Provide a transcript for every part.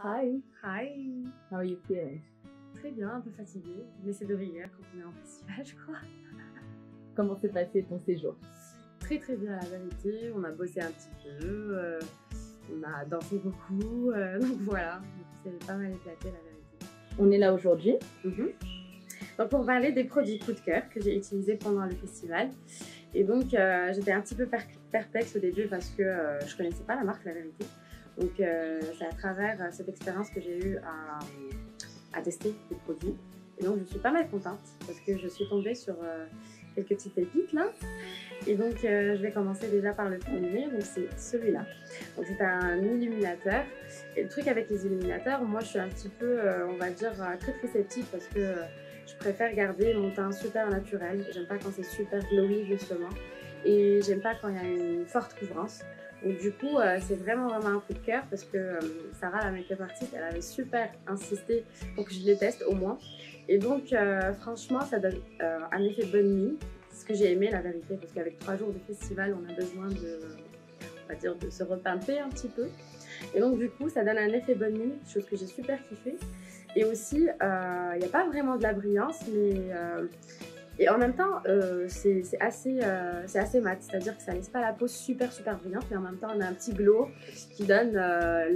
Hi, Hi. how are you feeling? Très bien, un peu fatiguée, mais c'est de rigueur quand on est en festival, je crois. Comment s'est passé ton séjour? Très très bien, la vérité. On a bossé un petit peu, on a dansé beaucoup, donc voilà. C'est pas mal éclaté, la vérité. On est là aujourd'hui. Donc pour parler des produits coup de cœur que j'ai utilisés pendant le festival. Et donc j'étais un petit peu perplexe au début parce que je connaissais pas la marque, la vérité. Donc c'est à travers cette expérience que j'ai eu à tester des produits. Et donc je suis pas mal contente parce que je suis tombée sur quelques petites pépites là. Et donc je vais commencer déjà par le premier, donc c'est celui-là. Donc c'est un illuminateur. Et le truc avec les illuminateurs, moi je suis un petit peu, on va dire, très réceptive parce que je préfère garder mon teint super naturel. J'aime pas quand c'est super glowy justement. Et j'aime pas quand il y a une forte couvrance. Donc du coup, c'est vraiment un coup de cœur parce que Sarah, la make-up artiste, elle avait super insisté pour que je les teste au moins. Et donc franchement, ça donne un effet bonne nuit. C'est ce que j'ai aimé, la vérité, parce qu'avec 3 jours de festival, on a besoin de, on va dire, de se repimper un petit peu. Et donc du coup, ça donne un effet bonne nuit, chose que j'ai super kiffé. Et aussi, il n'y a pas vraiment de la brillance, mais et en même temps, c'est assez mat, c'est-à-dire que ça laisse pas la peau super brillante, mais en même temps, on a un petit glow qui donne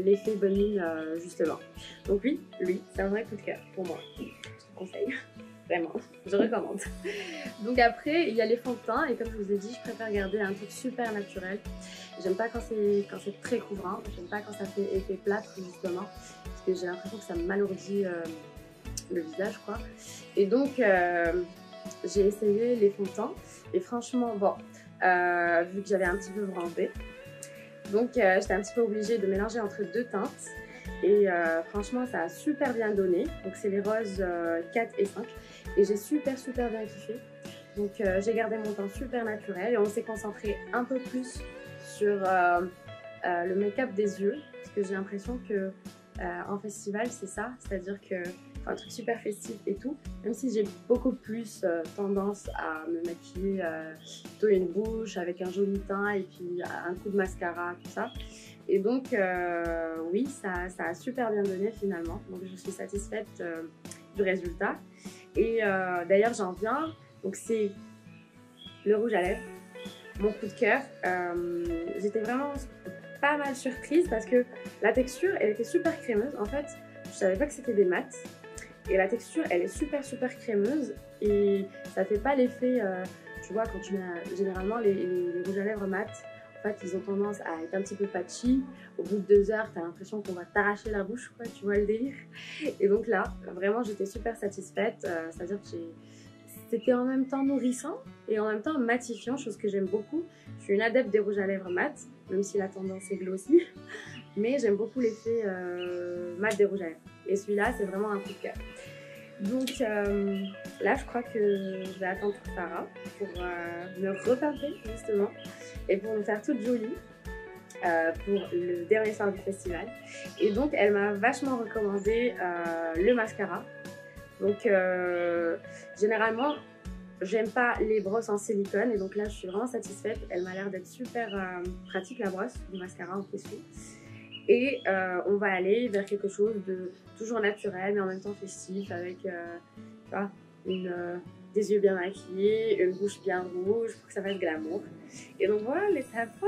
l'effet bonne nuit justement. Donc oui, lui, c'est un vrai coup de cœur pour moi. Je te conseille, vraiment, je recommande. Donc après, il y a les fonds de teint, et comme je vous ai dit, je préfère garder un truc super naturel. J'aime pas quand c'est très couvrant, j'aime pas quand ça fait effet plâtre justement, parce que j'ai l'impression que ça m'alourdit le visage quoi. Et donc j'ai essayé les fonds de teint et franchement bon, vu que j'avais un petit peu bronzé, donc j'étais un petit peu obligée de mélanger entre deux teintes et franchement ça a super bien donné. Donc c'est les roses 4 et 5 et j'ai super bien kiffé. Donc j'ai gardé mon teint super naturel et on s'est concentré un peu plus sur le make-up des yeux parce que j'ai l'impression que en festival c'est ça, c'est-à-dire que un truc super festif et tout, même si j'ai beaucoup plus tendance à me maquiller plutôt une bouche avec un joli teint et puis un coup de mascara, tout ça. Et donc oui, ça a super bien donné finalement, donc je suis satisfaite du résultat. Et d'ailleurs j'en viens, donc c'est le rouge à lèvres, mon coup de cœur. J'étais vraiment pas mal surprise parce que la texture elle était super crémeuse. En fait, je savais pas que c'était des mats. Et la texture, elle est super crémeuse et ça fait pas l'effet, tu vois, quand tu mets généralement les rouges à lèvres mat, en fait, ils ont tendance à être un petit peu patchy. Au bout de 2 heures, t'as l'impression qu'on va t'arracher la bouche, quoi, tu vois le délire. Et donc là, vraiment, j'étais super satisfaite, c'est-à-dire que c'était en même temps nourrissant et en même temps matifiant, chose que j'aime beaucoup. Je suis une adepte des rouges à lèvres mat, même si la tendance est glossy, mais j'aime beaucoup l'effet mat des rouges à lèvres. Et celui-là, c'est vraiment un coup de cœur. Donc là, je crois que je vais attendre Sarah pour me repimper justement et pour me faire toute jolie pour le dernier soir du festival. Et donc, elle m'a vachement recommandé le mascara. Donc, généralement, j'aime pas les brosses en silicone et donc là, je suis vraiment satisfaite. Elle m'a l'air d'être super pratique, la brosse du mascara en question. Et on va aller vers quelque chose de toujours naturel mais en même temps festif avec tu vois, des yeux bien maquillés, une bouche bien rouge pour que ça fasse glamour. Et donc voilà, l'étape fun.